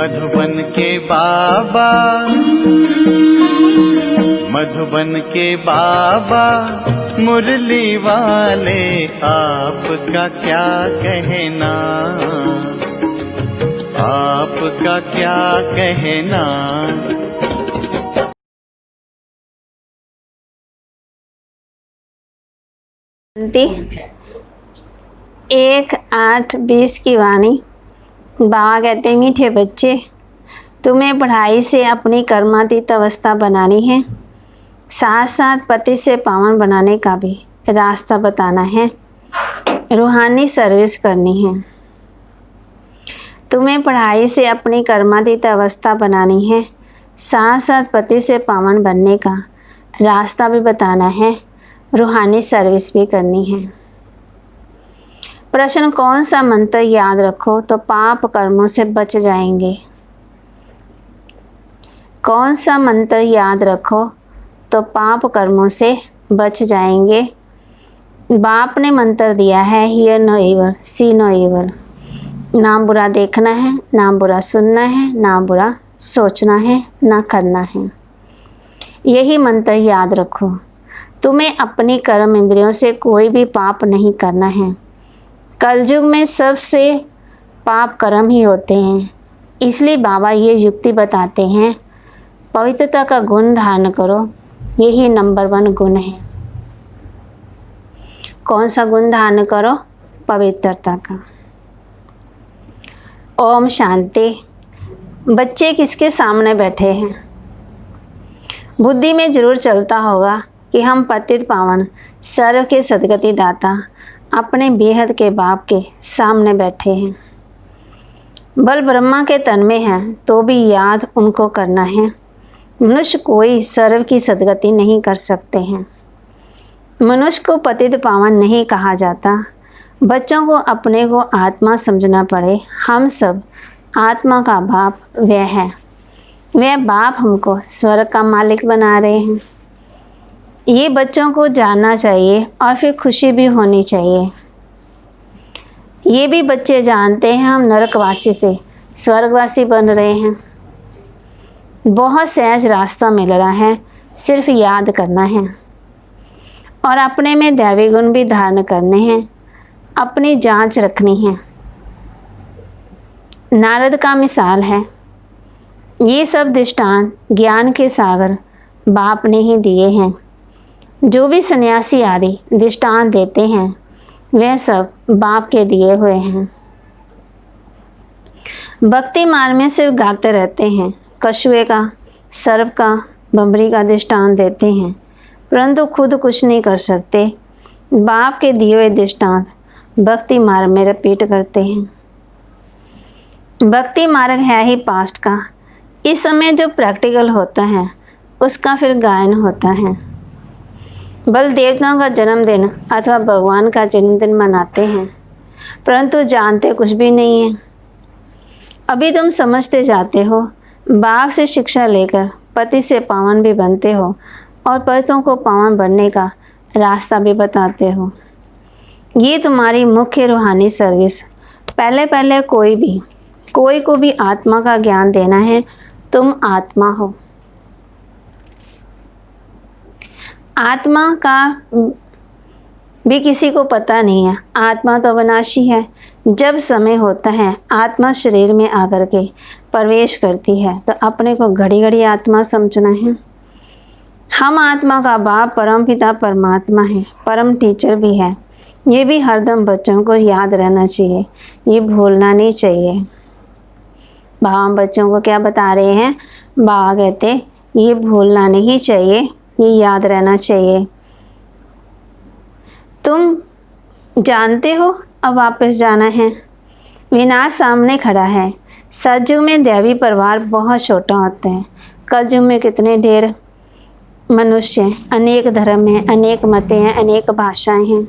मधुबन के बाबा, मधुबन के बाबा मुरली वाले, आपका क्या कहना, आपका क्या कहना। एक 8:20 की वाणी। बाबा कहते, मीठे बच्चे, तुम्हें पढ़ाई से अपनी कर्मातीत अवस्था बनानी है, साथ साथ पति से पावन बनाने का भी रास्ता बताना है, रूहानी सर्विस करनी है। तुम्हें पढ़ाई से अपनी कर्मातीत अवस्था बनानी है, साथ साथ पति से पावन बनने का रास्ता भी बताना है, रूहानी सर्विस भी करनी है। प्रश्न, कौन सा मंत्र याद रखो तो पाप कर्मों से बच जाएंगे? कौन सा मंत्र याद रखो तो पाप कर्मों से बच जाएंगे? बाप ने मंत्र दिया है, hear no evil, see no evil. ना बुरा देखना है, ना बुरा सुनना है, ना बुरा सोचना है, ना करना है। यही मंत्र याद रखो। तुम्हें अपनी कर्म इंद्रियों से कोई भी पाप नहीं करना है। कलयुग में सबसे पाप कर्म ही होते हैं, इसलिए बाबा ये युक्ति बताते हैं, पवित्रता का गुण धारण करो, यही नंबर 1 गुण है। कौन सा गुण धारण करो? पवित्रता का। ओम शांति। बच्चे किसके सामने बैठे हैं? बुद्धि में जरूर चलता होगा कि हम पतित पावन सर्व के सदगति दाता अपने बेहद के बाप के सामने बैठे हैं। बल ब्रह्मा के तन में है तो भी याद उनको करना है। मनुष्य कोई सर्व की सदगति नहीं कर सकते हैं। मनुष्य को पतित पावन नहीं कहा जाता। बच्चों को अपने को आत्मा समझना पड़े। हम सब आत्मा का बाप वह है। वह बाप हमको स्वर्ग का मालिक बना रहे हैं। ये बच्चों को जानना चाहिए और फिर खुशी भी होनी चाहिए। ये भी बच्चे जानते हैं हम नरकवासी से स्वर्गवासी बन रहे हैं। बहुत सहज रास्ता मिल रहा है, सिर्फ याद करना है और अपने में दैवी गुण भी धारण करने हैं, अपनी जांच रखनी है। नारद का मिसाल है। ये सब दृष्टांत ज्ञान के सागर बाप ने ही दिए हैं। जो भी सन्यासी आदि दृष्टांत देते हैं वह सब बाप के दिए हुए हैं। भक्ति मार्ग में सिर्फ गाते रहते हैं, कछुए का, सर्प का, बमरी का दृष्टांत देते हैं, परंतु खुद कुछ नहीं कर सकते। बाप के दिए हुए दृष्टांत भक्ति मार्ग में रिपीट करते हैं। भक्ति मार्ग है ही पास्ट का। इस समय जो प्रैक्टिकल होता है उसका फिर गायन होता है। बल देवताओं का जन्मदिन अथवा भगवान का जन्मदिन मनाते हैं, परंतु जानते कुछ भी नहीं है। अभी तुम समझते जाते हो, बाप से शिक्षा लेकर पति से पावन भी बनते हो और पतितों को पावन बनने का रास्ता भी बताते हो। ये तुम्हारी मुख्य रूहानी सर्विस। पहले पहले कोई को भी आत्मा का ज्ञान देना है। तुम आत्मा हो। आत्मा का भी किसी को पता नहीं है। आत्मा तो अविनाशी है। जब समय होता है आत्मा शरीर में आकर के प्रवेश करती है तो अपने को घड़ी घड़ी आत्मा समझना है। हम आत्मा का बाप परम पिता परमात्मा है, परम टीचर भी है। ये भी हरदम बच्चों को याद रहना चाहिए, ये भूलना नहीं चाहिए। बाबा बच्चों को क्या बता रहे हैं? बाबा कहते ये भूलना नहीं चाहिए, ये याद रहना चाहिए। तुम जानते हो अब वापस जाना है। विनाश सामने खड़ा है। सतयुग में दैवी परिवार बहुत छोटा होता है। कलयुग में कितने ढेर मनुष्य हैं, अनेक धर्म हैं, अनेक मतें हैं, अनेक भाषाएं हैं।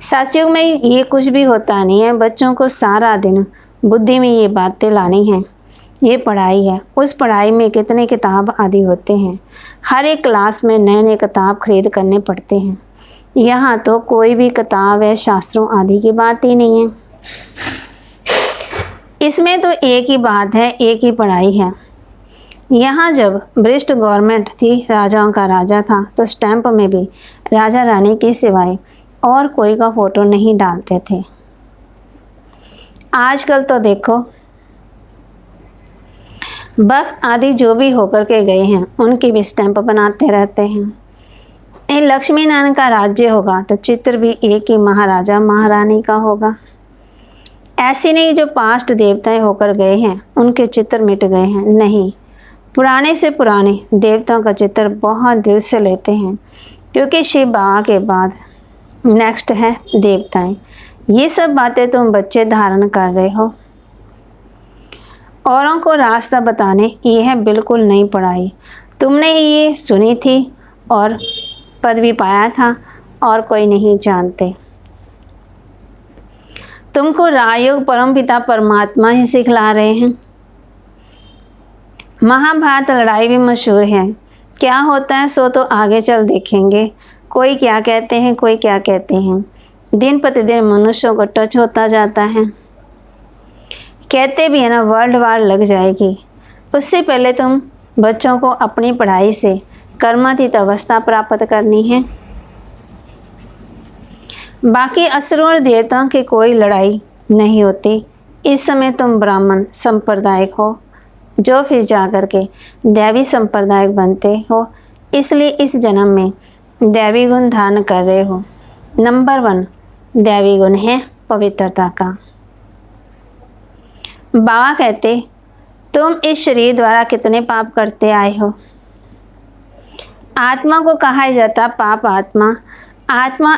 सतयुग में ये कुछ भी होता नहीं है। बच्चों को सारा दिन बुद्धि में ये बातें लानी हैं। ये पढ़ाई है। उस पढ़ाई में कितने किताब आदि होते हैं। हर एक क्लास में नए नए किताब खरीद करने पड़ते हैं। यहाँ तो कोई भी किताब है शास्त्रों आदि की बात ही नहीं है। इसमें तो एक ही बात है, एक ही पढ़ाई है। यहाँ जब ब्रिटिश गवर्नमेंट थी, राजाओं का राजा था, तो स्टैंप में भी राजा रानी की सिवाय और कोई का फ़ोटो नहीं डालते थे। आजकल तो देखो, वक्त आदि जो भी होकर के गए हैं उनकी भी स्टैंप बनाते रहते हैं। ये लक्ष्मी नारायण का राज्य होगा तो चित्र भी एक ही महाराजा महारानी का होगा। ऐसे नहीं जो पास्ट देवताएं होकर गए हैं उनके चित्र मिट गए हैं, नहीं, पुराने से पुराने देवताओं का चित्र बहुत दिल से लेते हैं, क्योंकि शिव बाबा के बाद नेक्स्ट है देवताएं। ये सब बातें तुम बच्चे धारण कर रहे हो। औरों को रास्ता बताने ये है बिल्कुल नई पढ़ाई। तुमने ही ये सुनी थी और पदवी पाया था और कोई नहीं जानते। तुमको राजयोग परमपिता परमात्मा ही सिखला रहे हैं। महाभारत लड़ाई भी मशहूर है। क्या होता है सो तो आगे चल देखेंगे। कोई क्या कहते हैं, कोई क्या कहते हैं। दिन प्रतिदिन मनुष्यों को टच होता जाता है। कहते भी है ना, वर्ल्ड वार लग जाएगी। उससे पहले तुम बच्चों को अपनी पढ़ाई से कर्मातीत अवस्था प्राप्त करनी है। बाकी असुरों और देवताओं की कोई लड़ाई नहीं होती। इस समय तुम ब्राह्मण संप्रदायिक हो, जो फिर जाकर के दैवी संप्रदायिक बनते हो, इसलिए इस जन्म में दैवी गुण धारण कर रहे हो। नंबर 1 दैवी गुण है पवित्रता का। बाबा कहते, तुम इस शरीर द्वारा कितने पाप करते आए हो। आत्मा को कहा जाता पाप आत्मा। आत्मा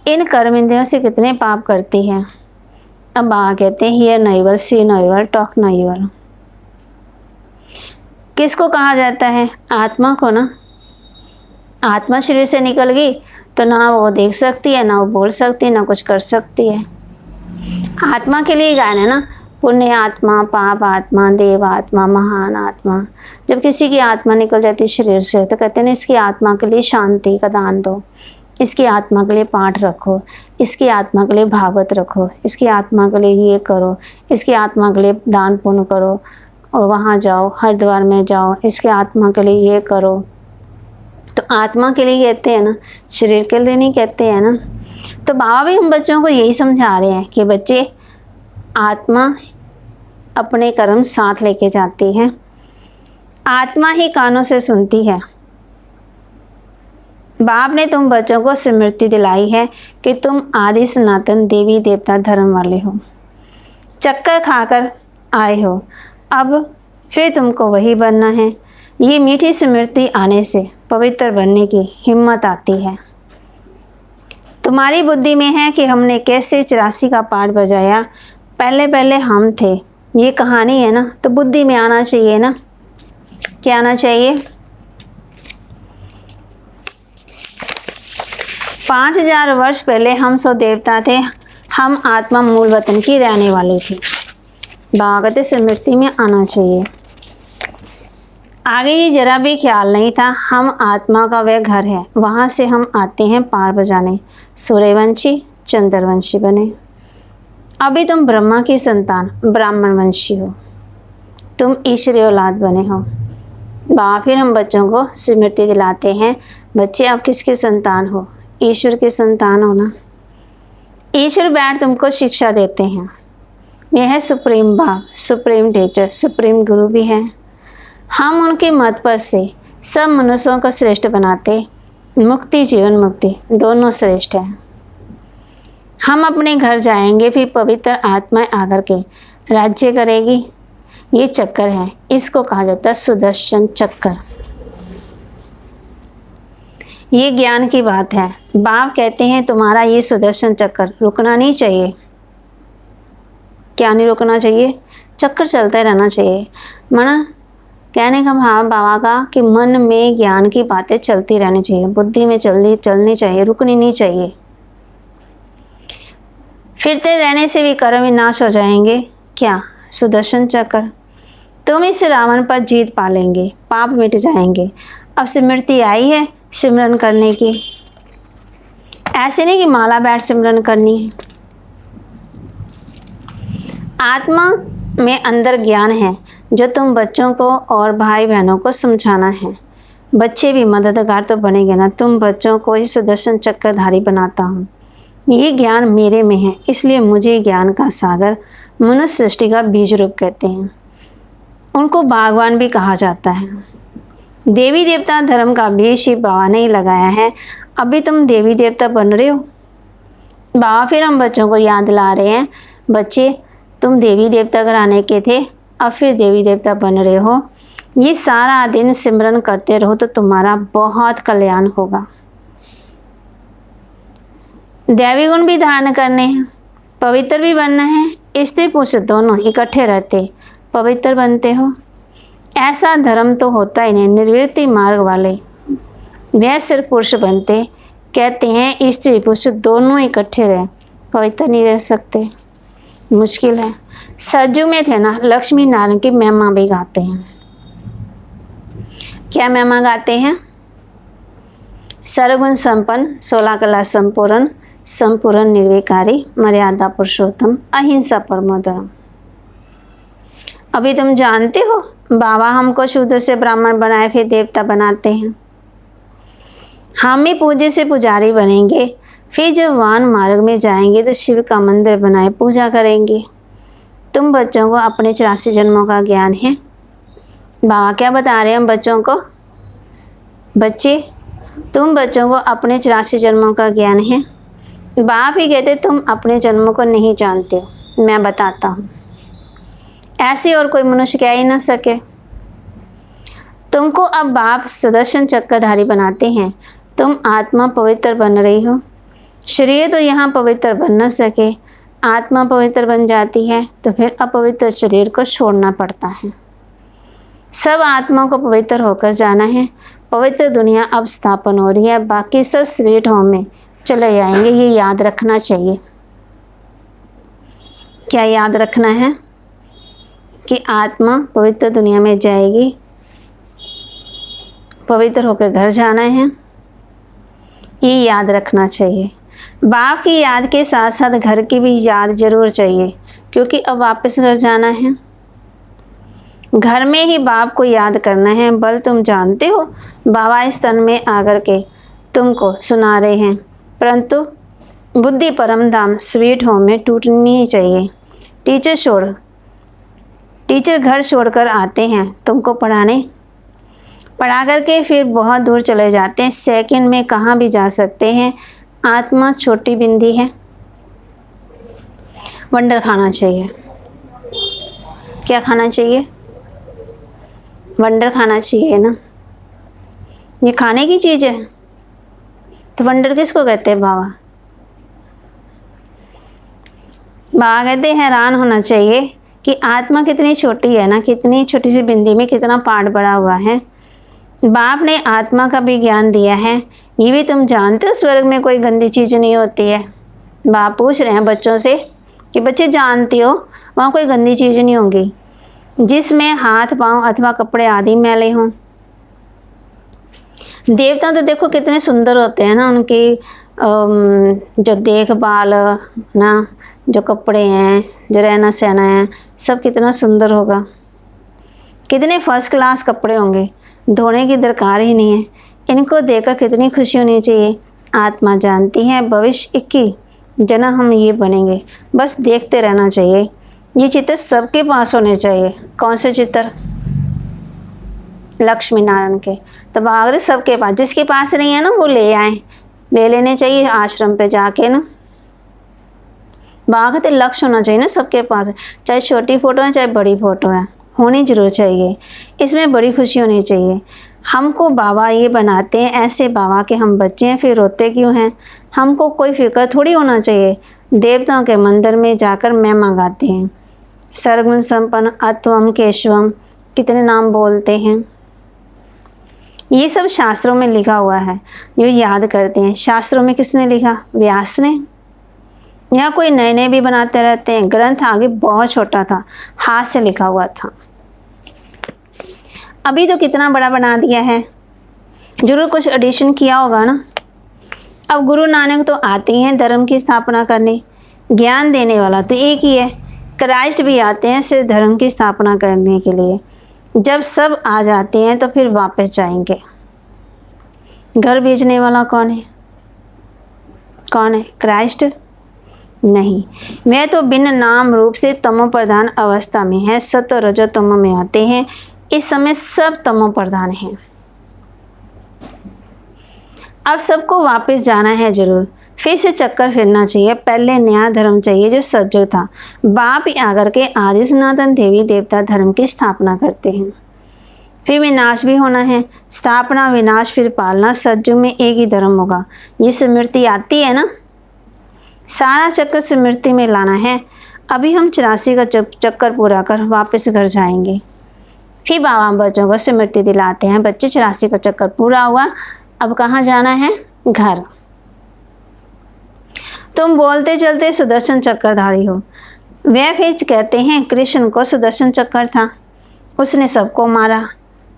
इन कर्म इंद्रियों से कितने पाप करती है। अब बाबा कहते हैं, hear no evil, see no evil, talk no evil. किसको कहा जाता है? आत्मा को ना। आत्मा शरीर से निकल गई तो ना वो देख सकती है, ना वो बोल सकती है, ना कुछ कर सकती है। आत्मा के लिए गान है ना, पुण्य आत्मा, पाप आत्मा, देव आत्मा, महान आत्मा। जब किसी की आत्मा निकल जाती है शरीर से तो कहते हैं ना, इसकी आत्मा के लिए शांति का दान दो, इसकी आत्मा के लिए पाठ रखो, इसकी आत्मा के लिए भागवत रखो, इसकी आत्मा के लिए ये करो, इसकी आत्मा के लिए दान पुण्य करो, और वहाँ जाओ, हरिद्वार में जाओ, इसके आत्मा के लिए ये करो। तो आत्मा के लिए कहते हैं ना, शरीर के लिए नहीं कहते हैं ना। तो बाबा भी हम बच्चों को यही समझा रहे हैं कि बच्चे, आत्मा अपने कर्म साथ लेके जाती है। आत्मा ही कानों से सुनती है। बाप ने तुम बच्चों को स्मृति दिलाई है कि तुम आदि सनातन देवी देवता धर्म वाले हो। चक्कर खाकर आए हो, अब फिर तुमको वही बनना है। ये मीठी स्मृति आने से पवित्र बनने की हिम्मत आती है। तुम्हारी बुद्धि में है कि हमने कैसे 84 का पाठ बजाया, पहले पहले हम थे, ये कहानी है ना। तो बुद्धि में आना चाहिए ना, क्या आना चाहिए? 5000 वर्ष पहले हम सौ देवता थे, हम आत्मा मूल वतन की रहने वाली थी। भागवत स्मृति में आना चाहिए। आगे ये जरा भी ख्याल नहीं था, हम आत्मा का वह घर है, वहाँ से हम आते हैं पार बजाने। सूर्यवंशी चंद्रवंशी बने। अभी तुम ब्रह्मा की संतान ब्राह्मण वंशी हो, तुम ईश्वरीय औलाद बने हो। फिर हम बच्चों को स्मृति दिलाते हैं, बच्चे आप किसके संतान हो? ईश्वर के संतान हो ना। ईश्वर बैठ तुमको शिक्षा देते हैं। यह है सुप्रीम बाप, सुप्रीम टीचर, सुप्रीम गुरु भी है। हम उनके मत पर से सब मनुष्यों को श्रेष्ठ बनाते। मुक्ति जीवन मुक्ति दोनों श्रेष्ठ है। हम अपने घर जाएंगे, फिर पवित्र आत्मा आकर के राज्य करेगी। ये चक्कर है, इसको कहा जाता है सुदर्शन चक्कर। ये ज्ञान की बात है। बाप कहते हैं तुम्हारा ये सुदर्शन चक्कर रुकना नहीं चाहिए। क्या नहीं रुकना चाहिए? चक्कर चलते रहना चाहिए। माना कहने का भाव बाबा का कि मन में ज्ञान की बातें चलती रहनी चाहिए, बुद्धि में चलनी चाहिए, रुकनी नहीं चाहिए। फिरते रहने से भी कर्म विनाश हो जाएंगे। क्या? सुदर्शन चक्र। तुम इस रावण पर जीत पा लेंगे, पाप मिट जाएंगे। अब स्मृति आई है सिमरन करने की। ऐसे नहीं कि माला बैठ सिमरन करनी है। आत्मा में अंदर ज्ञान है जो तुम बच्चों को और भाई बहनों को समझाना है। बच्चे भी मददगार तो बनेंगे ना। तुम बच्चों को ही सुदर्शन चक्रधारी बनाता हूँ। ये ज्ञान मेरे में है, इसलिए मुझे ज्ञान का सागर मनुष्य सृष्टि का बीज रूप कहते हैं। उनको भगवान भी कहा जाता है। देवी देवता धर्म का बीज ही बाबा ने ही लगाया है। अभी तुम देवी देवता बन रहे हो। बाबा फिर हम बच्चों को याद ला रहे हैं, बच्चे तुम देवी देवता घराने के थे, अब फिर देवी देवता बन रहे हो। ये सारा दिन सिमरन करते रहो तो तुम्हारा बहुत कल्याण होगा। दैवी गुण भी धारण करने हैं, पवित्र भी बनना है। स्त्री पुरुष दोनों इकट्ठे रहते पवित्र बनते हो। ऐसा धर्म तो होता ही नहीं। निर्वृत्ति मार्ग वाले वे सिर्फ पुरुष बनते। कहते हैं स्त्री पुरुष दोनों इकट्ठे रहे, पवित्र नहीं रह सकते, मुश्किल है। सतयुग में थे ना, लक्ष्मी नारायण की महिमा भी गाते हैं। क्या महिमा गाते हैं? सर्वगुण संपन्न, 16 कला संपूर्ण, संपूर्ण निर्विकारी, मर्यादा पुरुषोत्तम, अहिंसा परमो धर्म। अभी तुम जानते हो बाबा हमको शूद्र से ब्राह्मण बनाए फिर देवता बनाते हैं। हम ही पूज्य से पुजारी बनेंगे, फिर जब वान मार्ग में जाएंगे तो शिव का मंदिर बनाए पूजा करेंगे। तुम बच्चों को अपने 84 जन्मों का ज्ञान है। बाबा क्या बता रहे हैं हम बच्चों को? बच्चे तुम बच्चों को अपने 84 जन्मों का ज्ञान है। बाप ही कहते तुम अपने जन्मों को नहीं जानते हो, मैं बताता हूँ। ऐसे और कोई मनुष्य कह ही ना सके। तुमको अब बाप सुदर्शन चक्रधारी बनाते हैं। तुम आत्मा पवित्र बन रही हो। शरीर तो यहाँ पवित्र बन न सके। आत्मा पवित्र बन जाती है तो फिर अपवित्र शरीर को छोड़ना पड़ता है। सब आत्मा को पवित्र होकर जाना है। पवित्र दुनिया अब स्थापन हो रही है, बाकी सब स्वीट होम में चले जाएंगे। ये याद रखना चाहिए। क्या याद रखना है? कि आत्मा पवित्र दुनिया में जाएगी, पवित्र होकर घर जाना है, ये याद रखना चाहिए। बाप की याद के साथ साथ घर की भी याद जरूर चाहिए, क्योंकि अब वापस घर जाना है। घर में ही बाप को याद करना है। बल तुम जानते हो, बाबा इस तन में आकर के तुमको सुना रहे हैं, परंतु बुद्धि परम धाम स्वीट होम में टूटनी ही चाहिए। टीचर घर छोड़कर आते हैं तुमको पढ़ाने, पढ़ा करके फिर बहुत दूर चले जाते हैं। सेकंड में कहाँ भी जा सकते हैं। आत्मा छोटी बिंदी है। वंडर खाना चाहिए। क्या खाना चाहिए? वंडर खाना चाहिए ना। ये खाने की चीज़ है तो वंडर किसको कहते हैं? बाबा कहते हैं हैरान होना चाहिए कि आत्मा कितनी छोटी है ना, कितनी छोटी सी बिंदी में कितना पार्ट बड़ा हुआ है। बाप ने आत्मा का भी ज्ञान दिया है। ये भी तुम जानते हो स्वर्ग में कोई गंदी चीज़ नहीं होती है। बाप पूछ रहे हैं बच्चों से कि बच्चे जानते हो वहाँ कोई गंदी चीज़ नहीं होगी जिसमें हाथ पांव अथवा कपड़े आदि मैले हों। देवता तो देखो कितने सुंदर होते हैं ना, उनकी जो देखभाल ना, जो कपड़े हैं, जो रहना सहना है, सब कितना सुंदर होगा। कितने फर्स्ट क्लास कपड़े होंगे, धोने की दरकार ही नहीं है। इनको देखकर कितनी खुशी होनी चाहिए। आत्मा जानती है भविष्य 21 जन्म हम ये बनेंगे, बस देखते रहना चाहिए। ये चित्र सबके पास होने चाहिए। कौन से चित्र? लक्ष्मी नारायण के। तो बागरे सबके पास, जिसके पास नहीं है ना वो ले आए, ले लेने चाहिए आश्रम पे जाके ना। बागते लक्ष्य होना चाहिए ना सबके पास, चाहे छोटी फ़ोटो है चाहे बड़ी फ़ोटो है, होनी जरूर चाहिए। इसमें बड़ी खुशी होनी चाहिए। हमको बाबा ये बनाते हैं ऐसे बाबा के हम बच्चे हैं, फिर रोते क्यों हैं? हमको कोई फिक्र थोड़ी होना चाहिए। देवताओं के मंदिर में जाकर महिमा गाते हैं। सर्वगुण संपन्न, अत्वम, केशवम, कितने नाम बोलते हैं। ये सब शास्त्रों में लिखा हुआ है, जो याद करते हैं। शास्त्रों में किसने लिखा? व्यास ने। यहाँ कोई नए नए भी बनाते रहते हैं। ग्रंथ आगे बहुत छोटा था, हाथ से लिखा हुआ था। अभी तो कितना बड़ा बना दिया है, जरूर कुछ एडिशन किया होगा ना। अब गुरु नानक तो आते हैं धर्म की स्थापना करने, ज्ञान देने वाला तो एक ही है। क्राइस्ट भी आते हैं सिर्फ धर्म की स्थापना करने के लिए। जब सब आ जाते हैं तो फिर वापस जाएंगे। घर भेजने वाला कौन है? कौन है? क्राइस्ट नहीं, वह तो बिन नाम रूप से तमो प्रधान अवस्था में है। सत्व रजो तमो में आते हैं। इस समय सब तमो प्रधान हैं। अब सबको वापस जाना है जरूर, फिर से चक्कर फिरना चाहिए। पहले नया धर्म चाहिए जो सतयुग था। बाप आकर के आदि सनातन देवी देवता धर्म की स्थापना करते हैं। फिर विनाश भी होना है। स्थापना, विनाश, फिर पालना। सतयुग में एक ही धर्म होगा। ये स्मृति आती है ना, सारा चक्कर स्मृति में लाना है। अभी हम 84 का चक्कर पूरा कर वापस घर जाएंगे। फिर बाबा बच्चों को स्मृति दिलाते हैं, बच्चे 84 का चक्कर पूरा हुआ, अब कहाँ जाना है? घर। तुम बोलते चलते सुदर्शन चक्रधारी हो। वह फिर कहते हैं कृष्ण को सुदर्शन चक्र था, उसने सबको मारा,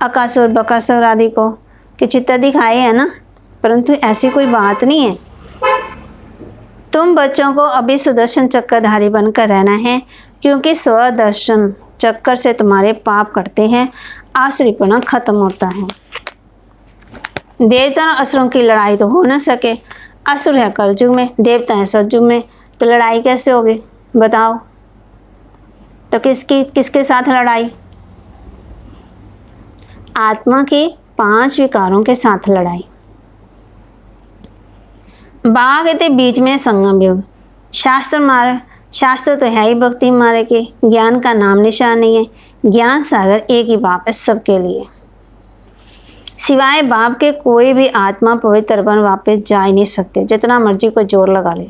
अकासुर बकासुर आदि को कि चित्त दिखाए है ना, परंतु ऐसी कोई बात नहीं है। तुम बच्चों को अभी सुदर्शन चक्रधारी बनकर रहना है, क्योंकि स्वदर्शन चक्कर से तुम्हारे पाप कटते हैं, आसुरीपना खत्म होता है। देवता और असुरों की लड़ाई तो हो न सके। असुर है कलयुग में, देवता है सतयुग में, तो लड़ाई कैसे होगी बताओ? तो किसके साथ लड़ाई? आत्मा के 5 विकारों के साथ लड़ाई। बाबा कहते बीच में संगम युग। शास्त्र तो है ही भक्ति मार्ग के, ज्ञान का नाम निशान नहीं है। ज्ञान सागर एक ही बाप है सबके लिए। सिवाय बाप के कोई भी आत्मा पवित्र बन वापस जा ही नहीं सकते, जितना मर्जी कोई जोर लगा ले।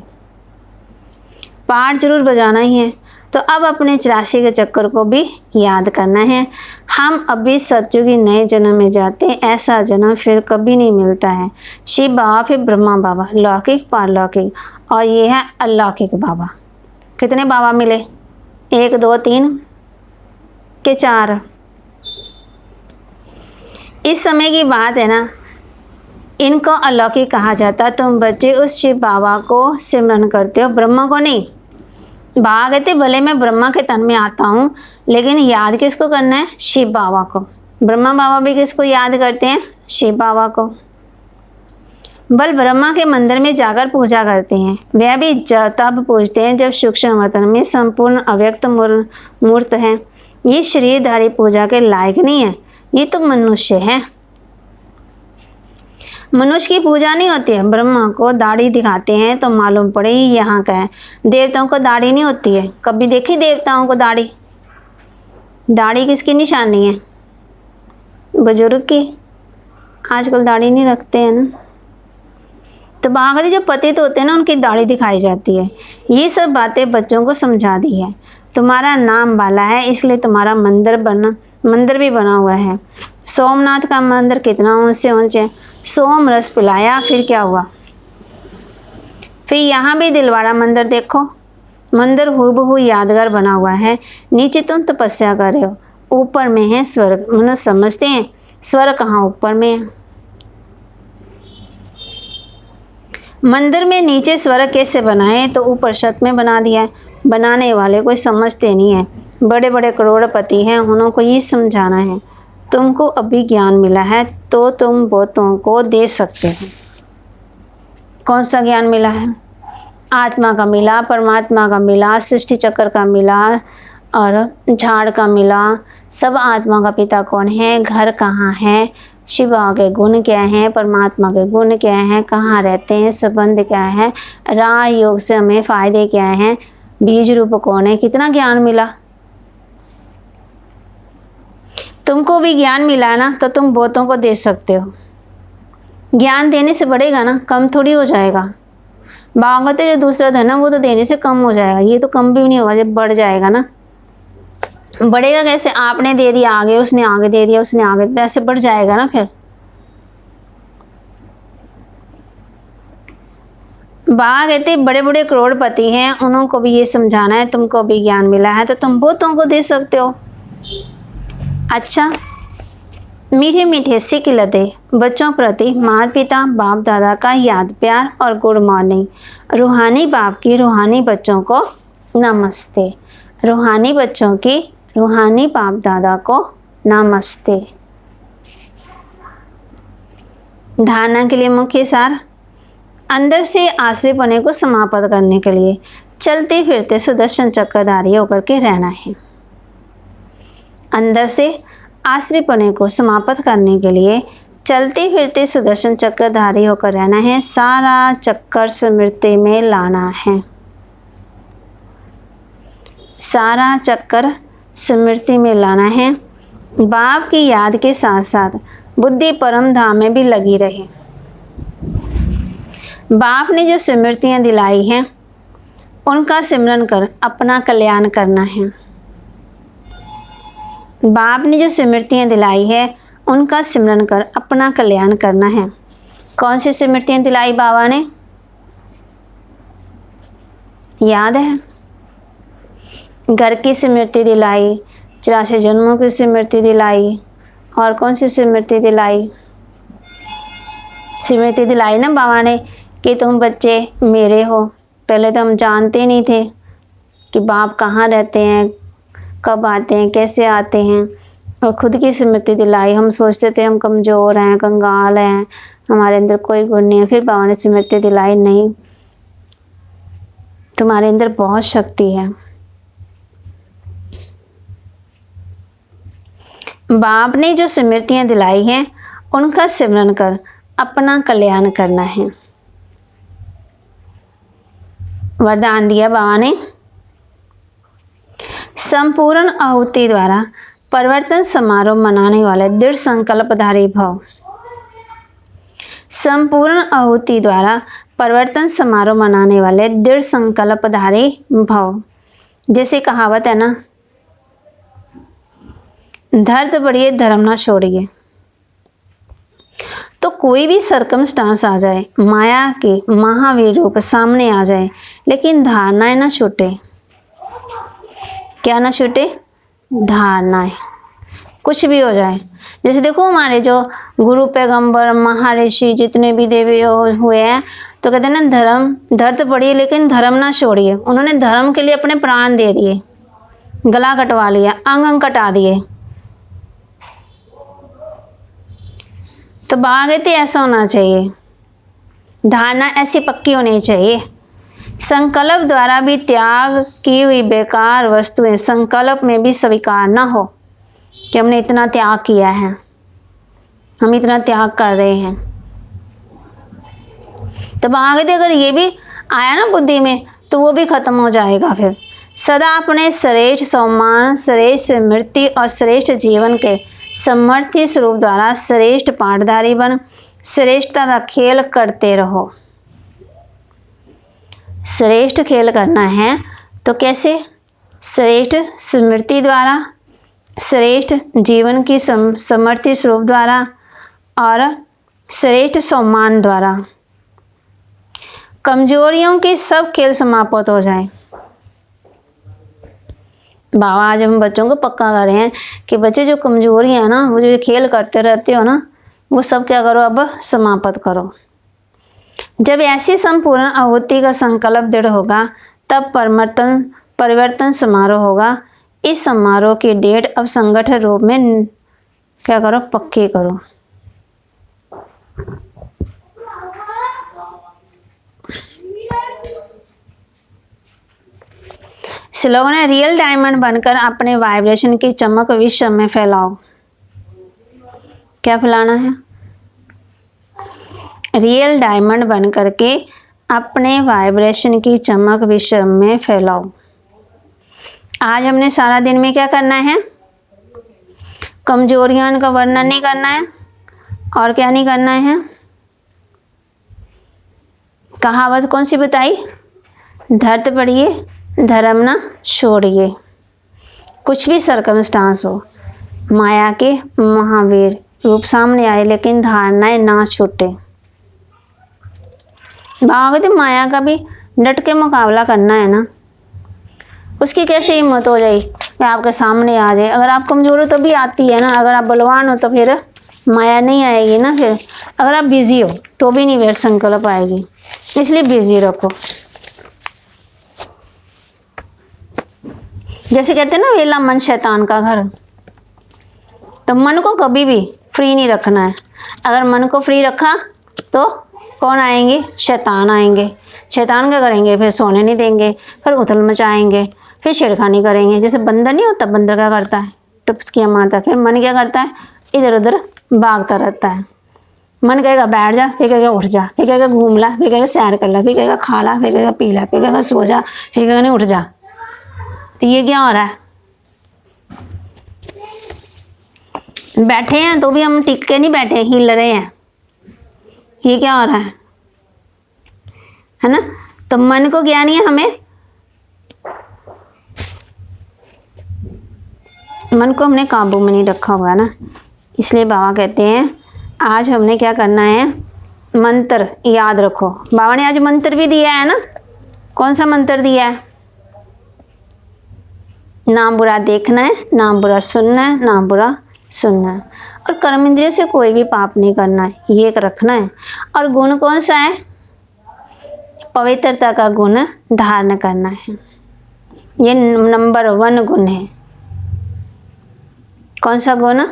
पाठ जरूर बजाना ही है। तो अब अपने 84 के चक्कर को भी याद करना है। हम अभी सतयुगी नए जन्म में जाते हैं, ऐसा जन्म फिर कभी नहीं मिलता है। शिव बाबा, फिर ब्रह्मा बाबा, लौकिक पारलौकिक, और ये है अलौकिक बाबा। कितने बाबा मिले? 1 2 3 के 4। इस समय की बात है ना, इनको अलौकिक कहा जाता। तुम बच्चे उस शिव बाबा को सिमरन करते हो, ब्रह्मा को नहीं। बाबा कहते भले मैं ब्रह्मा के तन में आता हूँ, लेकिन याद किसको करना है? शिव बाबा को। ब्रह्मा बाबा भी किसको याद करते हैं? शिव बाबा को। बल ब्रह्मा के मंदिर में जाकर पूजा करते हैं। वह भी तब पूजते हैं जब सूक्ष्म वतन में संपूर्ण अव्यक्त मूर्त है। ये शरीरधारी पूजा के लायक नहीं है, ये तो मनुष्य है। मनुष्य की पूजा नहीं होती है। ब्रह्मा को दाढ़ी दिखाते हैं तो मालूम पड़े यहाँ का है। देवताओं को दाढ़ी नहीं होती है। कभी देखी देवताओं को दाढ़ी? दाढ़ी किसकी निशानी है? बुजुर्ग की। आजकल दाढ़ी नहीं रखते हैं ना। तो बागदी जो पतित होते हैं ना, उनकी दाढ़ी दिखाई जाती है। ये सब बातें बच्चों को समझा दी है। तुम्हारा नाम बाला है, इसलिए तुम्हारा मंदिर भी बना हुआ है। सोमनाथ का मंदिर कितना ऊंचे ऊंचे। सोम रस पिलाया, फिर क्या हुआ? फिर यहाँ भी दिलवाड़ा मंदिर देखो। मंदिर हूबहू यादगार बना हुआ है। नीचे तुम तपस्या कर रहे हो, ऊपर में है स्वर्ग। मनुष्य समझते हैं स्वर्ग कहाँ ऊपर में है। मंदिर में नीचे स्वर्ग कैसे बनाए? तो ऊपर छत में बना दिया है। बनाने वाले कोई समझते नहीं है। बड़े बड़े करोड़पति हैं, उनको ये समझाना है। तुमको अभी ज्ञान मिला है तो तुम बहुतों को दे सकते हो। कौन सा ज्ञान मिला है? आत्मा का मिला, परमात्मा का मिला, सृष्टि चक्र का मिला और झाड़ का मिला। सब आत्मा का पिता कौन है, घर कहाँ है, शिवा के गुण क्या हैं, परमात्मा के गुण क्या हैं, कहाँ रहते हैं, संबंध क्या है, राह योग से हमें फायदे क्या हैं, बीज रूप कौन है। कितना ज्ञान मिला। तुमको भी ज्ञान मिला ना, तो तुम बहुतों को दे सकते हो। ज्ञान देने से बढ़ेगा ना, कम थोड़ी हो जाएगा। भागवत जो दूसरा धन है वो तो देने से कम हो जाएगा, ये तो कम भी नहीं होगा, जब बढ़ जाएगा ना। बढ़ेगा कैसे? आपने दे दिया आगे, उसने आगे दे दिया, उसने आगे दे दिया, ऐसे बढ़ जाएगा ना। फिर बाबा कहते बड़े बड़े करोड़पति हैं, उनको भी ये समझाना है तुमको भी ज्ञान मिला है तो तुम बहुतों को दे सकते हो। अच्छा, मीठे मीठे सिकलते बच्चों प्रति माता पिता बाप दादा का याद प्यार और गुड मॉर्निंग। रूहानी बाप की रूहानी बच्चों को नमस्ते। रूहानी बच्चों की रूहानी बाप दादा को नमस्ते। धारणा के लिए मुख्य सार, अंदर से आश्रयपने को समाप्त करने के लिए चलते फिरते सुदर्शन चक्रधारी होकर के रहना है। अंदर से आश्रयपने को समाप्त करने के लिए चलते फिरते सुदर्शन चक्रधारी होकर रहना है। सारा चक्कर स्मृति में लाना है। सारा चक्कर स्मृति में लाना है। बाप की याद के साथ साथ बुद्धि परम धाम में भी लगी रहे। बाप ने जो स्मृतियाँ दिलाई हैं उनका सिमरन कर अपना कल्याण करना है। बाप ने जो स्मृतियाँ दिलाई है उनका सिमरन कर अपना कल्याण करना है। कौन सी स्मृतियाँ दिलाई बाबा ने? याद है? घर की स्मृति दिलाई, 84 जन्मों की स्मृति दिलाई, और कौन सी स्मृति दिलाई? स्मृति दिलाई ना बाबा ने कि तुम बच्चे मेरे हो। पहले तो हम जानते नहीं थे कि बाप कहाँ रहते हैं, कब आते हैं, कैसे आते हैं, और खुद की स्मृति दिलाई। हम सोचते थे हम कमज़ोर हैं, कंगाल हैं, हमारे अंदर कोई गुण नहीं है। फिर बाबा ने स्मृति दिलाई, नहीं, तुम्हारे अंदर बहुत शक्ति है। बाप ने जो स्मृतियाँ दिलाई हैं उनका सिमरन कर अपना कल्याण करना है। वरदान दिया बाबा ने, संपूर्ण आहुति द्वारा परिवर्तन समारोह मनाने वाले दृढ़ संकल्पधारी भव। संपूर्ण आहुति द्वारा परिवर्तन समारोह मनाने वाले दृढ़ संकल्पधारी भव। जैसे कहावत है ना, धर्त बढ़िए धर्म ना छोड़िए। तो कोई भी सर्कमस्टांस आ जाए, माया के महावीर रूप सामने आ जाए, लेकिन धारणाएं ना छूटे। क्या ना छूटे? धारणाएं। कुछ भी हो जाए, जैसे देखो हमारे जो गुरु पैगंबर महर्षि जितने भी देवी हुए हैं, तो कहते हैं ना, धर्म धर्त पड़िए लेकिन धर्म ना छोड़िए। उन्होंने धर्म के लिए अपने प्राण दे दिए, गला कटवा लिया, अंग अंग कटा दिए। तो बागे तो ऐसा होना चाहिए, धारणा ऐसी पक्की होनी चाहिए। संकल्प द्वारा भी त्याग की हुई बेकार वस्तुएं संकल्प में भी स्वीकार ना हो कि हमने इतना त्याग किया है, हम इतना त्याग कर रहे हैं। तो आगे तो अगर ये भी आया ना बुद्धि में, तो वो भी खत्म हो जाएगा। फिर सदा अपने श्रेष्ठ सम्मान, श्रेष्ठ स्मृति और श्रेष्ठ जीवन के समर्थी स्वरूप द्वारा श्रेष्ठ पाठधारी बन श्रेष्ठता का खेल करते रहो। श्रेष्ठ खेल करना है तो कैसे? श्रेष्ठ स्मृति द्वारा, श्रेष्ठ जीवन की समर्थी स्वरूप द्वारा और श्रेष्ठ सम्मान द्वारा। कमजोरियों के सब खेल समाप्त हो जाएं। बाबा आज हम बच्चों को पक्का कर रहे हैं कि बच्चे जो कमजोरी है ना, वो जो खेल करते रहते हो ना, वो सब क्या करो, अब समाप्त करो। जब ऐसी संपूर्ण आहुति का संकल्प दृढ़ होगा, तब परिवर्तन समारोह होगा। इस समारोह की डेट अब संगठन रूप में क्या करो, पक्की करो। श्लोक ने, रियल डायमंड बनकर अपने वाइब्रेशन की चमक विश्व में फैलाओ। क्या फैलाना है? रियल डायमंड बन करके अपने वाइब्रेशन की चमक विश्व में फैलाओ। आज हमने सारा दिन में क्या करना है? कमजोरियां का वर्णन नहीं करना है, और क्या नहीं करना है? कहावत कौन सी बताई? धर्त पड़िए धर्म ना छोड़िए। कुछ भी सर्कमस्टांस हो, माया के महावीर रूप सामने आए, लेकिन धारणाएं ना छूटे। भागवत माया का भी डट के मुकाबला करना है ना। उसकी कैसे हिम्मत हो जाए कि आपके सामने आ जाए? अगर आप कमजोर हो तो भी आती है ना, अगर आप बलवान हो तो फिर माया नहीं आएगी ना। फिर अगर आप बिजी हो तो भी नहीं व्यर्थ संकल्प आएगी, इसलिए बिजी रखो। जैसे कहते हैं ना, वेला मन शैतान का घर। तो मन को कभी भी फ्री नहीं रखना है। अगर मन को फ्री रखा तो कौन आएंगे? शैतान आएंगे। शैतान क्या करेंगे? फिर सोने नहीं देंगे, फिर उथल मचाएंगे, फिर छेड़खानी करेंगे। जैसे बंदर नहीं होता, बंदर क्या करता है? टुपस्कियाँ मारता है। फिर मन क्या करता है? इधर उधर भागता रहता है। मन कहेगा बैठ जा, फिर कहेगा उठ जा, फिर कहेगा घूम ला, फिर कहेगा सैर कर ला, फिर कहेगा खा ला, फिर कहेगा पी ला, फिर कहेगा सो जा, फिर कहेगा नहीं उठ जा। तो ये क्या हो रहा है? बैठे हैं तो भी हम टिक के नहीं बैठे, हिल रहे हैं। ये क्या हो रहा है ना? तो मन को क्या नहीं है, हमें मन को हमने काबू में नहीं रखा हुआ ना। इसलिए बाबा कहते हैं आज हमने क्या करना है? मंत्र याद रखो। बाबा ने आज मंत्र भी दिया है ना। कौन सा मंत्र दिया है? ना बुरा देखना है, ना बुरा सुनना है, ना बुरा सुनना है, और कर्म इंद्रिय से कोई भी पाप नहीं करना है, ये एक रखना है। और गुण कौन सा है? पवित्रता का गुण धारण करना है। ये नंबर 1 गुण है। कौन सा गुण?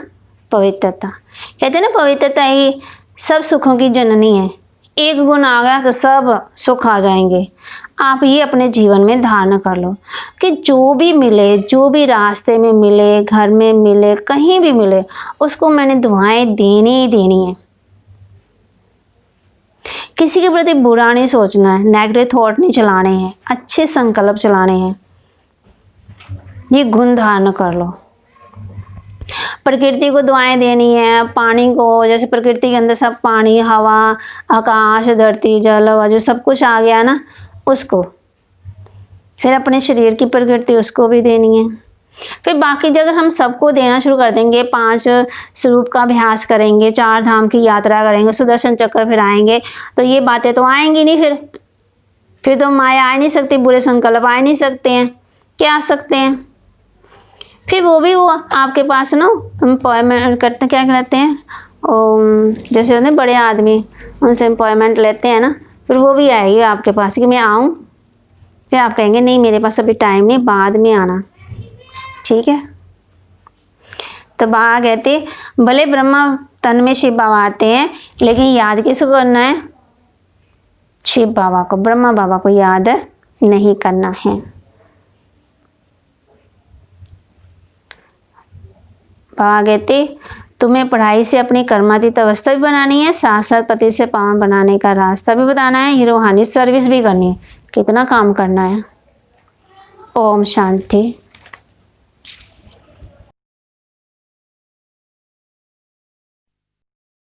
पवित्रता। कहते हैं ना, पवित्रता ही सब सुखों की जननी है। एक गुण आ गया तो सब सुख आ जाएंगे। आप ये अपने जीवन में धारण कर लो कि जो भी मिले, जो भी रास्ते में मिले, घर में मिले, कहीं भी मिले, उसको मैंने दुआएं देनी ही देनी है। किसी के प्रति बुरा नहीं सोचना है, नेगेटिव थॉट नहीं चलाने हैं, अच्छे संकल्प चलाने हैं। ये गुण धारण कर लो। प्रकृति को दुआएं देनी है। पानी को, जैसे प्रकृति के अंदर सब पानी, हवा, आकाश, धरती, जल, वायु सब कुछ आ गया ना, उसको। फिर अपने शरीर की प्रकृति, उसको भी देनी है। फिर बाकी जगह हम सबको देना शुरू कर देंगे, 5 स्वरूप का अभ्यास करेंगे, 4 धाम की यात्रा करेंगे, सुदर्शन चक्र फिर आएंगे, तो ये बातें तो आएंगी नहीं। फिर तो माया आ नहीं सकती, बुरे संकल्प आ नहीं सकते हैं। क्या आ सकते हैं? फिर वो भी वो आपके पास ना एम्प्लॉयमेंट करते, क्या कहते हैं, जैसे होते बड़े आदमी, उनसे एम्प्लॉयमेंट लेते हैं ना, फिर वो भी आएगी आपके पास कि मैं आऊँ। फिर आप कहेंगे नहीं मेरे पास अभी टाइम नहीं, बाद में आना। ठीक है? तो बाबा कहते भले ब्रह्मा तन में शिव बाबा आते हैं, लेकिन याद किसको करना है? शिव बाबा को, ब्रह्मा बाबा को याद नहीं करना है। बाबा कहते तुम्हें पढ़ाई से अपनी कर्मातीत अवस्था भी बनानी है, साथ साथ पति से पावन बनाने का रास्ता भी बताना है, ये रूहानी सर्विस भी करनी है। कितना काम करना है। ओम शांति।